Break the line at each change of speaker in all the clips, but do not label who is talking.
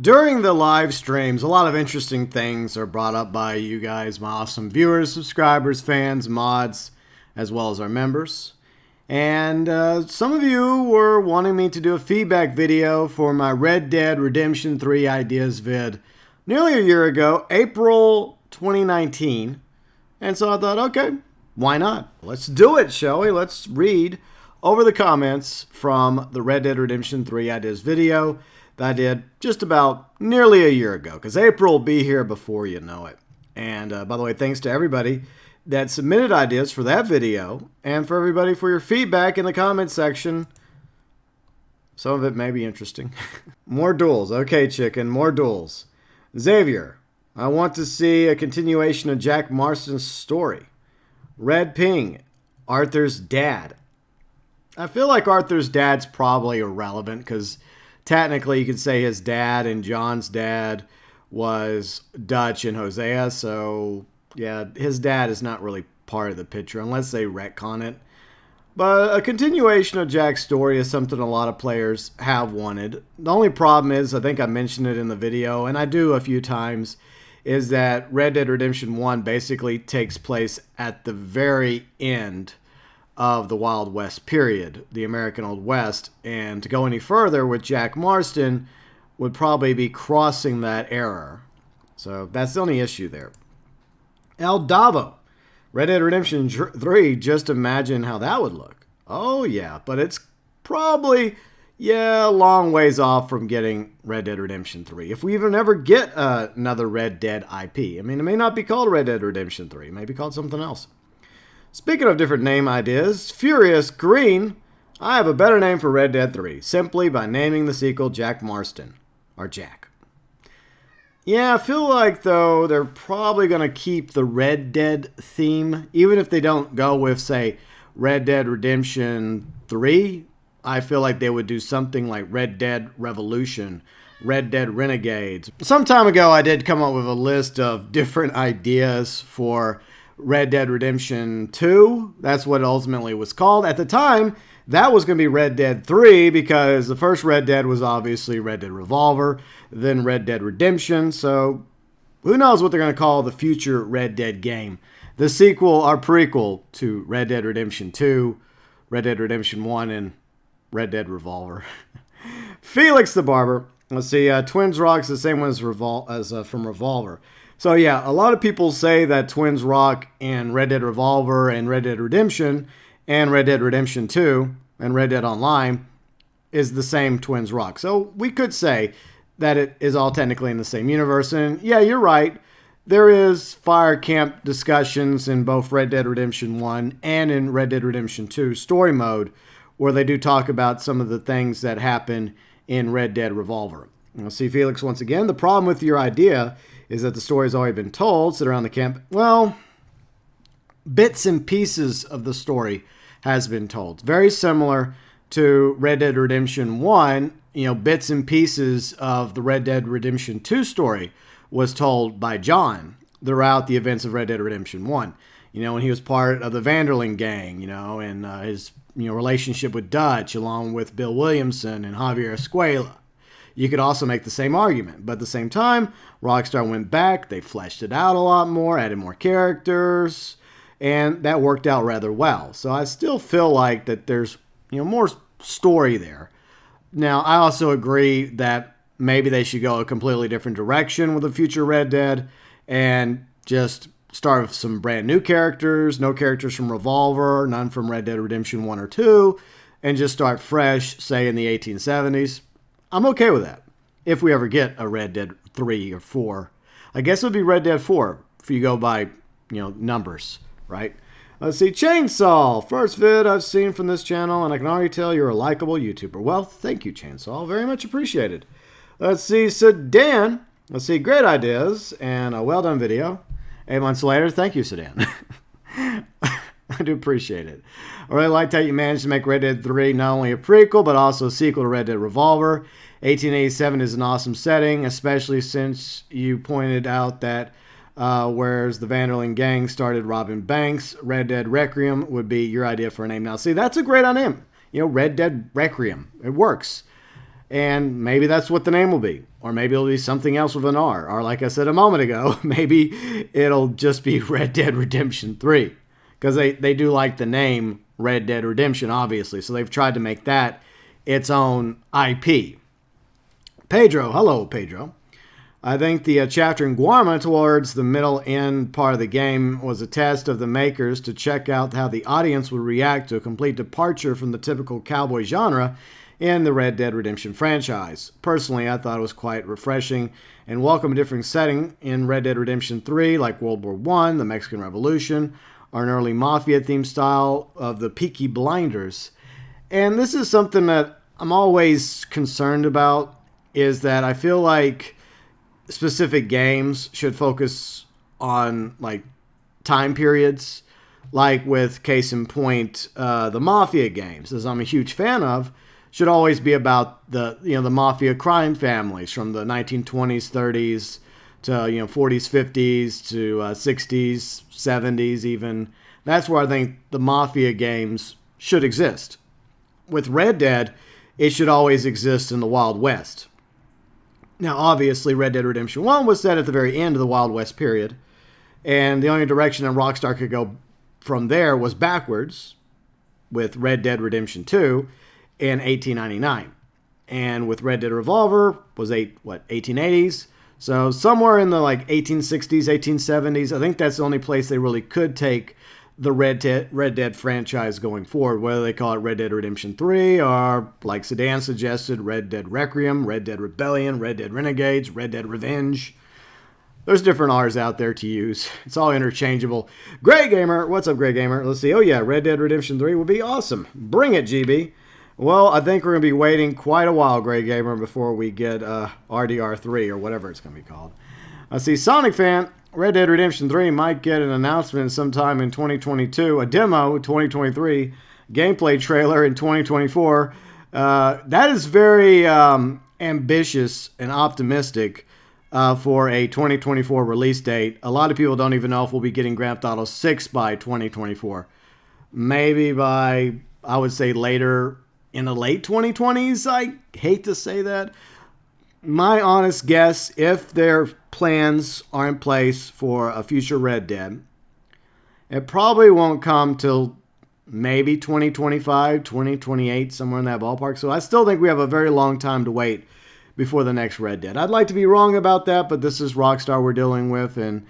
During the live streams, a lot of interesting things are brought up by you guys, my awesome viewers, subscribers, fans, mods, as well as our members. And some of you were wanting me to do a feedback video for my Red Dead Redemption 3 ideas vid nearly a year ago, April 2019. And so I thought, okay, why not? Let's do it, shall we? Let's read over the comments from the Red Dead Redemption 3 ideas video that I did just about nearly a year ago, because April will be here before you know it. And by the way, thanks to everybody that submitted ideas for that video, and for everybody for your feedback in the comment section. Some of it may be interesting. More duels. Okay, chicken, more duels. Xavier, I want to see a continuation of Jack Marston's story. Red Ping, Arthur's dad. I feel like Arthur's dad's probably irrelevant, because technically you could say his dad and John's dad was Dutch and Hosea, so yeah, his dad is not really part of the picture unless they retcon it. But a continuation of Jack's story is something a lot of players have wanted. The only problem is, I think I mentioned it in the video, and I do a few times, is that Red Dead Redemption 1 basically takes place at the very end of the Wild West period, the American Old West, and to go any further with Jack Marston would probably be crossing that era. So that's the only issue there. El Davo, Red Dead Redemption 3, just imagine how that would look. Oh yeah, but it's probably, yeah, a long ways off from getting Red Dead Redemption 3. If we even ever get another Red Dead IP. I mean, it may not be called Red Dead Redemption 3. It may be called something else. Speaking of different name ideas, Furious Green, I have a better name for Red Dead 3, simply by naming the sequel Jack Marston, or Jack. Yeah, I feel like, though, they're probably going to keep the Red Dead theme, even if they don't go with, say, Red Dead Redemption 3. I feel like they would do something like Red Dead Revolution, Red Dead Renegades. Some time ago, I did come up with a list of different ideas for Red Dead Redemption 2. That's what it ultimately was called. At the time, that was going to be Red Dead 3 because the first Red Dead was obviously Red Dead Revolver, then Red Dead Redemption. So who knows what they're going to call the future Red Dead game. The sequel or prequel to Red Dead Redemption 2, Red Dead Redemption 1, and Red Dead Revolver. Felix the Barber. Let's see, Twins Rock's the same one as from Revolver. So yeah, a lot of people say that Twins Rock and Red Dead Revolver and Red Dead Redemption and Red Dead Redemption 2 and Red Dead Online is the same Twins Rock. So we could say that it is all technically in the same universe. And yeah, you're right. There is fire camp discussions in both Red Dead Redemption 1 and in Red Dead Redemption 2 story mode, where they do talk about some of the things that happen in Red Dead Revolver. You'll see Felix once again. The problem with your idea is that the story's already been told. Sit around the camp. Well, bits and pieces of the story has been told. Very similar to Red Dead Redemption 1. You know, bits and pieces of the Red Dead Redemption 2 story was told by John throughout the events of Red Dead Redemption 1. You know, when he was part of the Vanderling gang, you know, and his relationship with Dutch, along with Bill Williamson and Javier Escuela. You could also make the same argument, but at the same time, Rockstar went back, they fleshed it out a lot more, added more characters, and that worked out rather well. So I still feel like that there's, more story there. Now, I also agree that maybe they should go a completely different direction with the future Red Dead and just start with some brand new characters, no characters from Revolver, none from Red Dead Redemption 1 or 2, and just start fresh, say in the 1870s. I'm okay with that. If we ever get a Red Dead 3 or 4. I guess it would be Red Dead 4 if you go by, numbers, right? Let's see. Chainsaw. First vid I've seen from this channel, and I can already tell you're a likable YouTuber. Well, thank you, Chainsaw. Very much appreciated. Let's see. Sedan. Let's see. Great ideas and a well-done video. 8 months later. Thank you, Sedan. I do appreciate it. I really liked how you managed to make Red Dead 3 not only a prequel, but also a sequel to Red Dead Revolver. 1887 is an awesome setting, especially since you pointed out that whereas the Vanderling gang started robbing banks, Red Dead Requiem would be your idea for a name. Now, see, that's a great name. Red Dead Requiem. It works. And maybe that's what the name will be. Or maybe it'll be something else with an R. Or like I said a moment ago, maybe it'll just be Red Dead Redemption 3. Because they do like the name Red Dead Redemption, obviously. So they've tried to make that its own IP. Pedro, hello, Pedro. I think the chapter in Guarma towards the middle end part of the game was a test of the makers to check out how the audience would react to a complete departure from the typical cowboy genre in the Red Dead Redemption franchise. Personally, I thought it was quite refreshing and welcome a different setting in Red Dead Redemption 3, like World War I, the Mexican Revolution, or an early Mafia-themed style of the Peaky Blinders. And this is something that I'm always concerned about, is that I feel like specific games should focus on like time periods, like with case in point, the Mafia games, as I'm a huge fan of, should always be about the Mafia crime families from the 1920s, 30s to 40s, 50s to 60s, 70s even. That's where I think the Mafia games should exist. With Red Dead, it should always exist in the Wild West. Now, obviously, Red Dead Redemption 1 was set at the very end of the Wild West period, and the only direction that Rockstar could go from there was backwards with Red Dead Redemption 2 in 1899. And with Red Dead Revolver was 1880s. So somewhere in the like 1860s, 1870s, I think that's the only place they really could take the Red Dead franchise going forward, whether they call it Red Dead Redemption 3 or, like Sedan suggested, Red Dead Requiem, Red Dead Rebellion, Red Dead Renegades, Red Dead Revenge. There's different R's out there to use. It's all interchangeable. Grey Gamer, what's up, Grey Gamer? Let's see. Oh yeah, Red Dead Redemption 3 would be awesome. Bring it, GB. Well, I think we're going to be waiting quite a while, Grey Gamer, before we get RDR3 or whatever it's going to be called. I see Sonic Fan. Red Dead Redemption 3 might get an announcement sometime in 2022, a demo 2023, gameplay trailer in 2024. That is very ambitious and optimistic for a 2024 release date. A lot of people don't even know if we'll be getting Grand Theft Auto 6 by 2024. Maybe by, I would say, later in the late 2020s. I hate to say that. My honest guess, if their plans are in place for a future Red Dead, it probably won't come till maybe 2025, 2028, somewhere in that ballpark. So I still think we have a very long time to wait before the next Red Dead. I'd like to be wrong about that, but this is Rockstar we're dealing with, and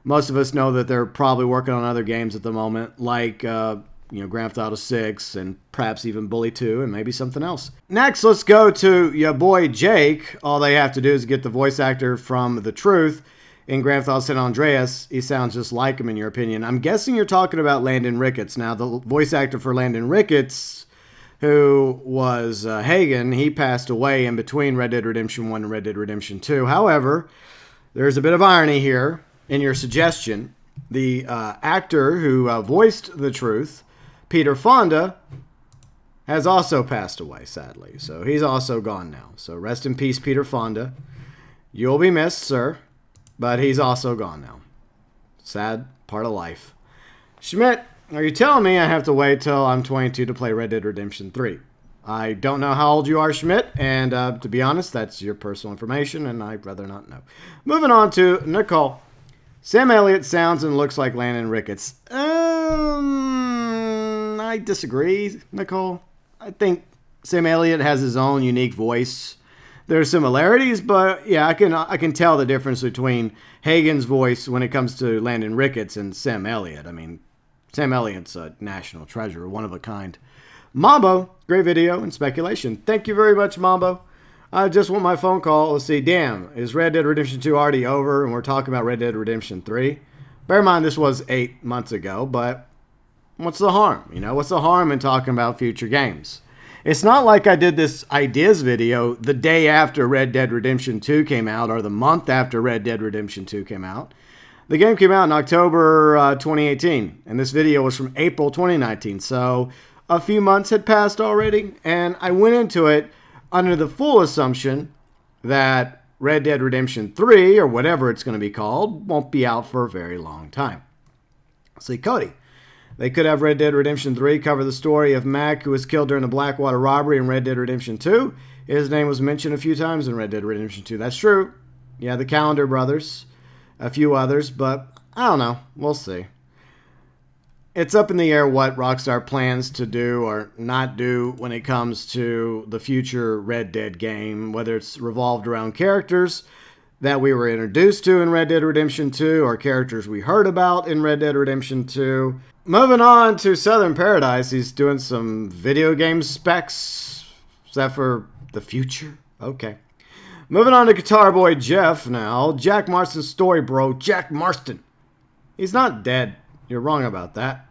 most of us know that they're probably working on other games at the moment, like Grand Theft Auto 6 and perhaps even Bully 2 and maybe something else. Next, let's go to your boy Jake. All they have to do is get the voice actor from The Truth in Grand Theft Auto San Andreas. He sounds just like him in your opinion. I'm guessing you're talking about Landon Ricketts. Now, the voice actor for Landon Ricketts, who was Hagen, he passed away in between Red Dead Redemption 1 and Red Dead Redemption 2. However, there's a bit of irony here in your suggestion. The actor who voiced The Truth, Peter Fonda, has also passed away, sadly. So he's also gone now. So rest in peace, Peter Fonda. You'll be missed, sir. But he's also gone now. Sad part of life. Schmidt, are you telling me I have to wait till I'm 22 to play Red Dead Redemption 3? I don't know how old you are, Schmidt. And to be honest, that's your personal information, and I'd rather not know. Moving on to Nicole. Sam Elliott sounds and looks like Landon Ricketts. I disagree, Nicole. I think Sam Elliott has his own unique voice. There are similarities, but yeah, I can tell the difference between Hagen's voice when it comes to Landon Ricketts and Sam Elliott. I mean, Sam Elliott's a national treasure, one of a kind. Mambo, great video and speculation. Thank you very much, Mambo. I just want my phone call. Let's see. Damn, is Red Dead Redemption 2 already over and we're talking about Red Dead Redemption 3? Bear in mind, this was 8 months ago, but what's the harm? What's the harm in talking about future games? It's not like I did this ideas video the day after Red Dead Redemption 2 came out or the month after Red Dead Redemption 2 came out. The game came out in October 2018, and this video was from April 2019, so a few months had passed already, and I went into it under the full assumption that Red Dead Redemption 3, or whatever it's going to be called, won't be out for a very long time. See, Cody. They could have Red Dead Redemption 3 cover the story of Mac, who was killed during the Blackwater robbery in Red Dead Redemption 2. His name was mentioned a few times in Red Dead Redemption 2. That's true. Yeah, the Calendar brothers, a few others, but I don't know. We'll see. It's up in the air what Rockstar plans to do or not do when it comes to the future Red Dead game, whether it's revolved around characters that we were introduced to in Red Dead Redemption 2 or characters we heard about in Red Dead Redemption 2. Moving on to Southern Paradise, he's doing some video game specs. Is that for the future? Okay. Moving on to Guitar Boy Jeff now. Jack Marston's story, bro. Jack Marston. He's not dead. You're wrong about that.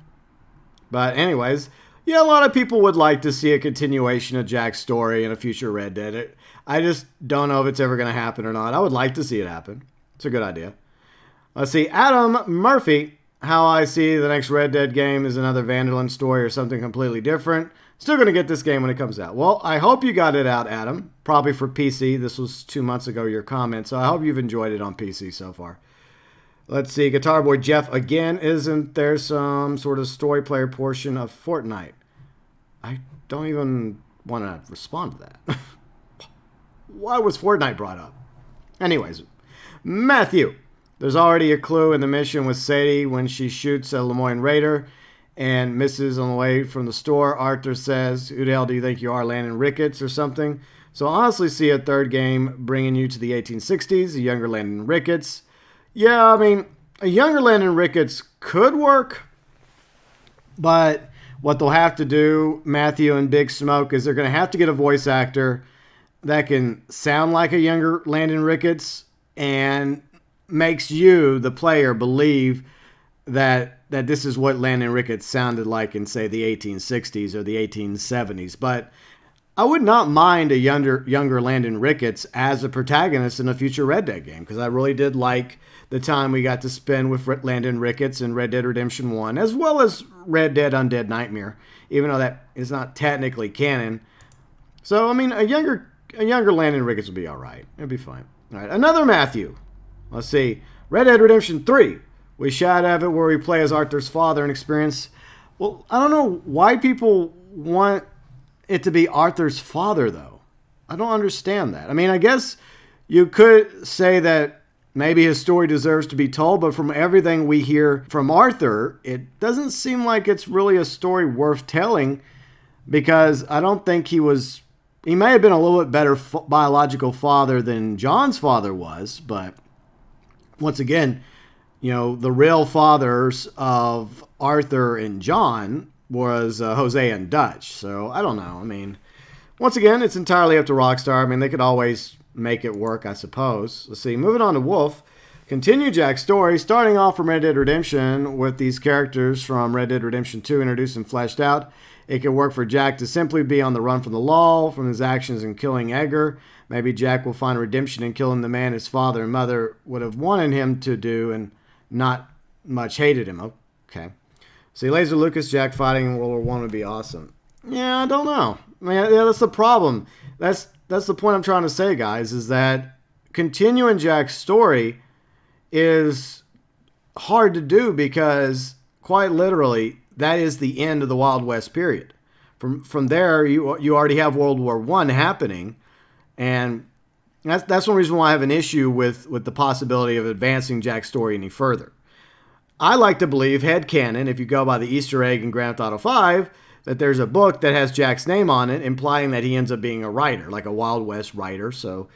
But anyways, yeah, a lot of people would like to see a continuation of Jack's story in a future Red Dead. I just don't know if it's ever going to happen or not. I would like to see it happen. It's a good idea. Let's see. Adam Murphy. How I see the next Red Dead game is another Van der Linde story or something completely different. Still going to get this game when it comes out. Well, I hope you got it out, Adam. Probably for PC. This was 2 months ago, your comment. So I hope you've enjoyed it on PC so far. Let's see. Guitar Boy Jeff again. Isn't there some sort of story player portion of Fortnite? I don't even want to respond to that. Why was Fortnite brought up? Anyways, Matthew. There's already a clue in the mission with Sadie when she shoots a Lemoyne Raider and misses on the way from the store. Arthur says, who the hell do you think you are, Landon Ricketts or something? So I honestly see a third game bringing you to the 1860s, a younger Landon Ricketts. Yeah, I mean, a younger Landon Ricketts could work, but what they'll have to do, Matthew and Big Smoke, is they're going to have to get a voice actor that can sound like a younger Landon Ricketts and makes you, the player, believe that this is what Landon Ricketts sounded like in, say, the 1860s or the 1870s. But I would not mind a younger Landon Ricketts as a protagonist in a future Red Dead game, because I really did like the time we got to spend with Landon Ricketts in Red Dead Redemption 1, as well as Red Dead Undead Nightmare, even though that is not technically canon. So, I mean, a younger Landon Ricketts would be all right. It'd be fine. All right, another Matthew. Let's see. Red Dead Redemption 3. We shot at it where we play as Arthur's father and experience. Well, I don't know why people want it to be Arthur's father, though. I don't understand that. I mean, I guess you could say that maybe his story deserves to be told, but from everything we hear from Arthur, it doesn't seem like it's really a story worth telling, because I don't think he may have been a little bit better biological father than John's father was, but once again, you know, the real fathers of Arthur and John was Jose and Dutch. So I don't know. I mean, once again, it's entirely up to Rockstar. I mean, they could always make it work, I suppose. Let's see. Moving on to Wolf. Continue Jack's story, starting off from Red Dead Redemption with these characters from Red Dead Redemption 2 introduced and fleshed out. It could work for Jack to simply be on the run from the law, from his actions in killing Edgar. Maybe Jack will find redemption in killing the man his father and mother would have wanted him to do and not much hated him. Okay. See, Laser Lucas, Jack fighting in World War I would be awesome. Yeah, I don't know. I mean, yeah, that's the problem. That's the point I'm trying to say, guys, is that continuing Jack's story is hard to do because, quite literally, that is the end of the Wild West period. From there, you already have World War I happening, and that's one reason why I have an issue with the possibility of advancing Jack's story any further. I like to believe, headcanon, if you go by the Easter egg in Grand Theft Auto 5, that there's a book that has Jack's name on it, implying that he ends up being a writer, like a Wild West writer. So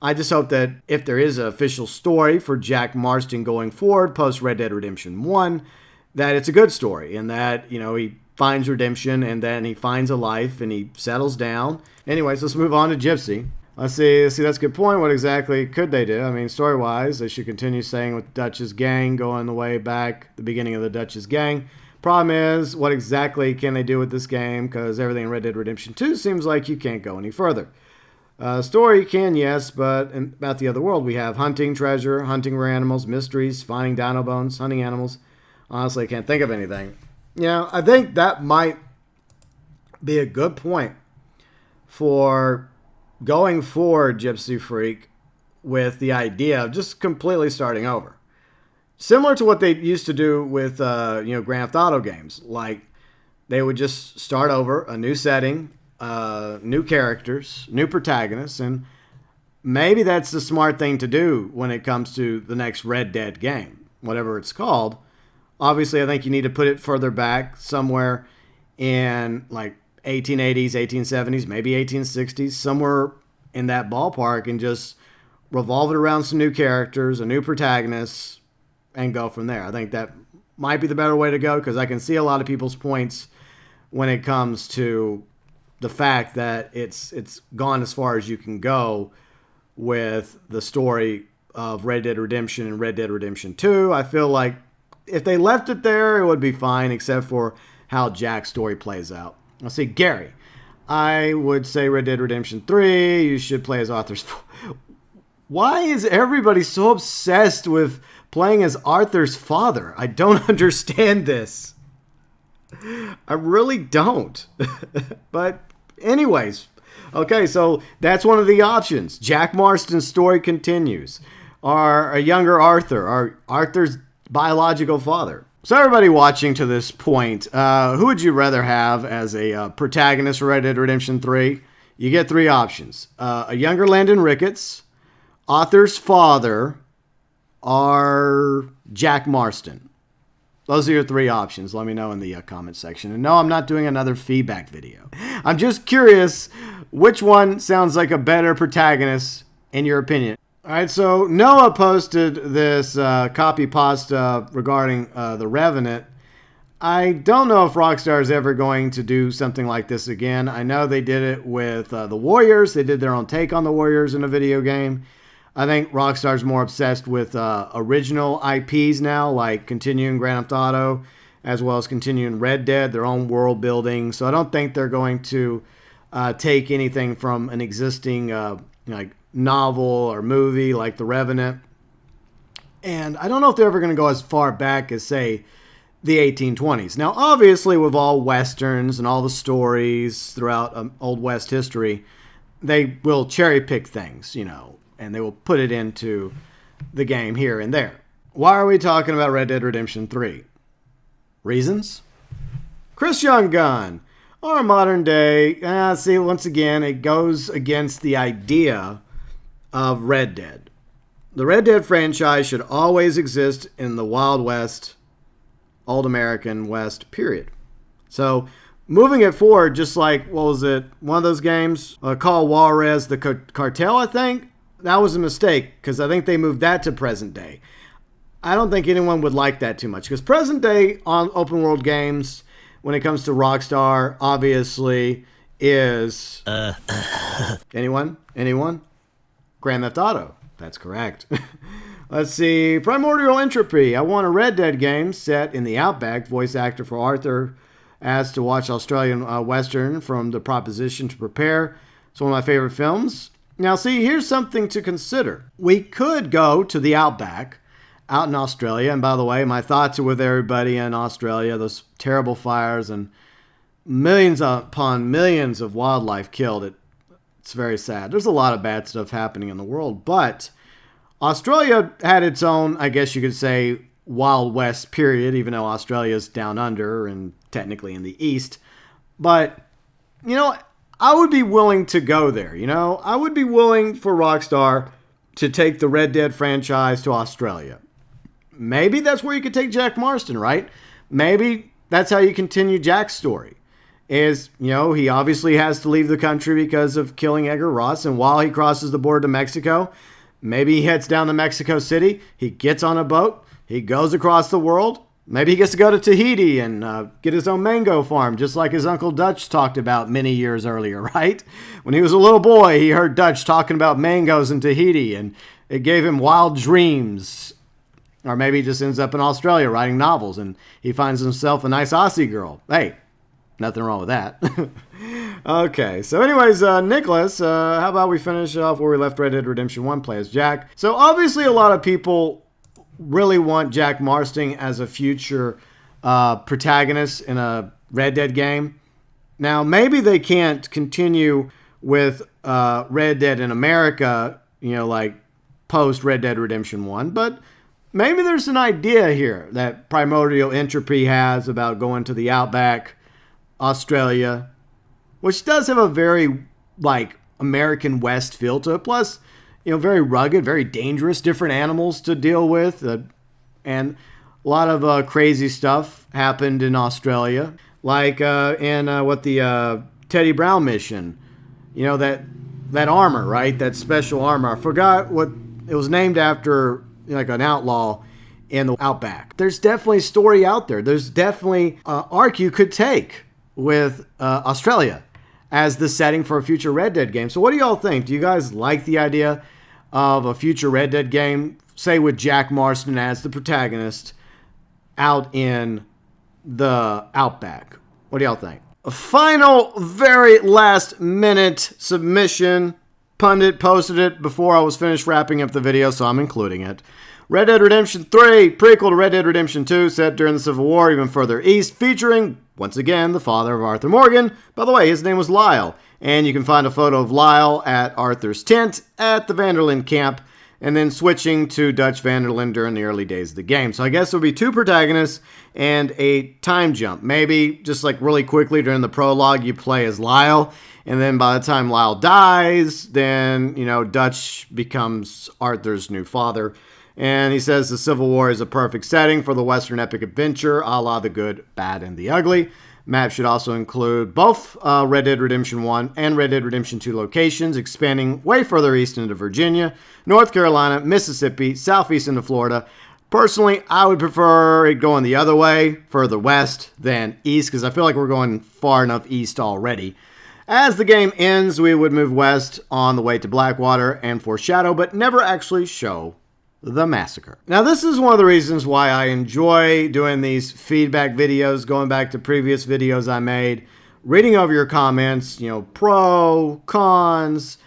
I just hope that if there is an official story for Jack Marston going forward, post Red Dead Redemption 1, that it's a good story, and that, you know, he finds redemption, and then he finds a life, and he settles down. Anyways, let's move on to Gypsy. Let's see, that's a good point. What exactly could they do? I mean, story-wise, they should continue staying with Dutch's gang, going the way back, the beginning of the Dutch's gang. Problem is, what exactly can they do with this game? Because everything in Red Dead Redemption 2 seems like you can't go any further. Story can, yes, but about the other world, we have hunting treasure, hunting rare animals, mysteries, finding dino bones, hunting animals. Honestly, I can't think of anything. You know, I think that might be a good point for going forward, Gypsy Freak, with the idea of just completely starting over. Similar to what they used to do with, Grand Theft Auto games. Like, they would just start over, a new setting, new characters, new protagonists, and maybe that's the smart thing to do when it comes to the next Red Dead game, whatever it's called. Obviously, I think you need to put it further back somewhere in like 1880s, 1870s, maybe 1860s, somewhere in that ballpark, and just revolve it around some new characters, a new protagonist, and go from there. I think that might be the better way to go, because I can see a lot of people's points when it comes to the fact that it's gone as far as you can go with the story of Red Dead Redemption and Red Dead Redemption 2. I feel like if they left it there, it would be fine, except for how Jack's story plays out. I'll see, Gary. I would say Red Dead Redemption 3, you should play as Arthur's... Why is everybody so obsessed with playing as Arthur's father? I don't understand this. I really don't. But anyways, okay, so that's one of the options. Jack Marston's story continues. Or a younger Arthur, or Arthur's biological father. So everybody watching to this point, who would you rather have as a protagonist for Red Dead Redemption 3? You get three options. A younger Landon Ricketts, Arthur's father, or Jack Marston. Those are your three options. Let me know in the comment section. And no, I'm not doing another feedback video. I'm just curious which one sounds like a better protagonist in your opinion. All right, so Noah posted this copy pasta regarding The Revenant. I don't know if Rockstar is ever going to do something like this again. I know they did it with the Warriors. They did their own take on the Warriors in a video game. I think Rockstar's more obsessed with original IPs now, like continuing Grand Theft Auto, as well as continuing Red Dead, their own world building. So I don't think they're going to take anything from an existing like novel or movie like The Revenant. And I don't know if they're ever going to go as far back as, say, the 1820s. Now, obviously, with all Westerns and all the stories throughout Old West history, they will cherry pick things, you know, and they will put it into the game here and there. Why are we talking about Red Dead Redemption 3? Reasons? Chris Young Gun. Our modern day, see, once again, it goes against the idea of Red Dead. The Red Dead franchise should always exist in the Wild West, Old American West, period. So, moving it forward, just like, what was it, one of those games, called Juarez the Cartel, I think? That was a mistake, because I think they moved that to present day. I don't think anyone would like that too much, because present day on open world games, when it comes to Rockstar, obviously, is... Anyone? Grand Theft Auto. That's correct. Let's see. Primordial Entropy. I want a Red Dead game set in the Outback. Voice actor for Arthur asked to watch Australian Western from the proposition to prepare. It's one of my favorite films. Now, see, here's something to consider. We could go to the Outback out in Australia. And by the way, my thoughts are with everybody in Australia. Those terrible fires and millions upon millions of wildlife killed. It's very sad. There's a lot of bad stuff happening in the world. But Australia had its own, I guess you could say, Wild West period, even though Australia's down under and technically in the east. But, you know, I would be willing to go there, you know? I would be willing for Rockstar to take the Red Dead franchise to Australia. Maybe that's where you could take Jack Marston, right? Maybe that's how you continue Jack's story. Is, you know, he obviously has to leave the country because of killing Edgar Ross, and while he crosses the border to Mexico, maybe he heads down to Mexico City, he gets on a boat, he goes across the world, maybe he gets to go to Tahiti and get his own mango farm, just like his Uncle Dutch talked about many years earlier, right? When he was a little boy, he heard Dutch talking about mangoes in Tahiti, and it gave him wild dreams. Or maybe he just ends up in Australia writing novels, and he finds himself a nice Aussie girl. Hey, nothing wrong with that. Okay, so anyways, Nicholas, how about we finish off where we left Red Dead Redemption 1, play as Jack. So obviously a lot of people really want Jack Marston as a future protagonist in a Red Dead game. Now, maybe they can't continue with Red Dead in America, you know, like post Red Dead Redemption 1, but maybe there's an idea here that Primordial Entropy has about going to the Outback, Australia, which does have a very, like, American West feel to it. Plus, very rugged, very dangerous, different animals to deal with. And a lot of crazy stuff happened in Australia. Like in what the Teddy Brown mission. That armor, right? That special armor. I forgot what it was named after, like an outlaw in the Outback. There's definitely a story out there. There's definitely an arc you could take with Australia as the setting for a future Red Dead game. So what do y'all think? Do you guys like the idea of a future Red Dead game, say with Jack Marston as the protagonist out in the Outback? What do y'all think? A final, very last minute submission. Pundit posted it before I was finished wrapping up the video, so I'm including it. Red Dead Redemption 3, prequel to Red Dead Redemption 2, set during the Civil War, even further east, featuring, once again, the father of Arthur Morgan. By the way, his name was Lyle, and you can find a photo of Lyle at Arthur's tent at the Vanderlyn camp, and then switching to Dutch Vanderlyn during the early days of the game. So I guess there'll be two protagonists and a time jump. Maybe just like really quickly during the prologue, you play as Lyle, and then by the time Lyle dies, then, Dutch becomes Arthur's new father. And he says the Civil War is a perfect setting for the Western epic adventure, a la The Good, Bad, and the Ugly. Map should also include both Red Dead Redemption 1 and Red Dead Redemption 2 locations, expanding way further east into Virginia, North Carolina, Mississippi, southeast into Florida. Personally, I would prefer it going the other way, further west than east, because I feel like we're going far enough east already. As the game ends, we would move west on the way to Blackwater and foreshadow, but never actually show the massacre. Now, this is one of the reasons why I enjoy doing these feedback videos, going back to previous videos I made, reading over your comments, pro, cons,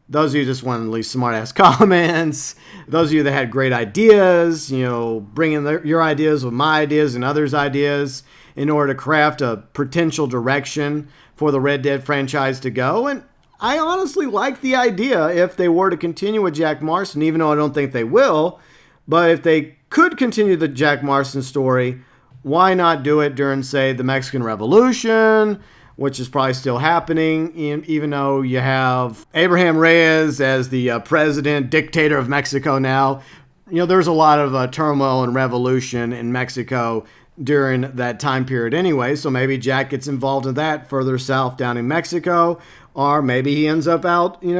those of you just want to leave smart-ass comments, those of you that had great ideas, bringing your ideas with my ideas and others' ideas in order to craft a potential direction for the Red Dead franchise to go. And I honestly like the idea if they were to continue with Jack Marston, even though I don't think they will. But if they could continue the Jack Marston story, why not do it during, say, the Mexican Revolution, which is probably still happening, even though you have Abraham Reyes as the president, dictator of Mexico now. There's a lot of turmoil and revolution in Mexico during that time period anyway, so maybe Jack gets involved in that further south down in Mexico. Or maybe he ends up out, in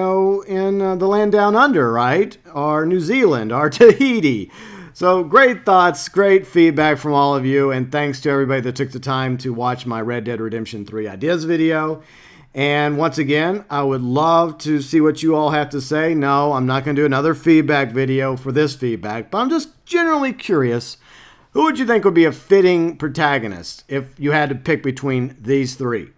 the land down under, right? Or New Zealand, or Tahiti. So great thoughts, great feedback from all of you. And thanks to everybody that took the time to watch my Red Dead Redemption 3 ideas video. And once again, I would love to see what you all have to say. No, I'm not going to do another feedback video for this feedback, but I'm just generally curious. Who would you think would be a fitting protagonist if you had to pick between these three?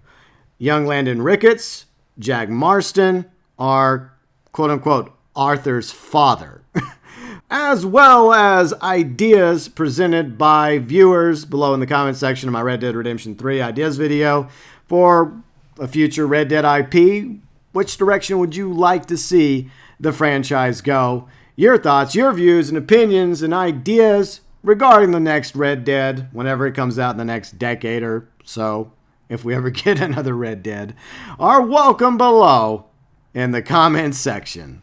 Young Landon Ricketts, Jack Marston, or quote-unquote Arthur's father, as well as ideas presented by viewers below in the comment section of my Red Dead Redemption 3 ideas video for a future Red Dead IP. Which direction would you like to see the franchise go? Your thoughts, your views, and opinions and ideas regarding the next Red Dead, whenever it comes out in the next decade or so, if we ever get another Red Dead, are welcome below in the comments section.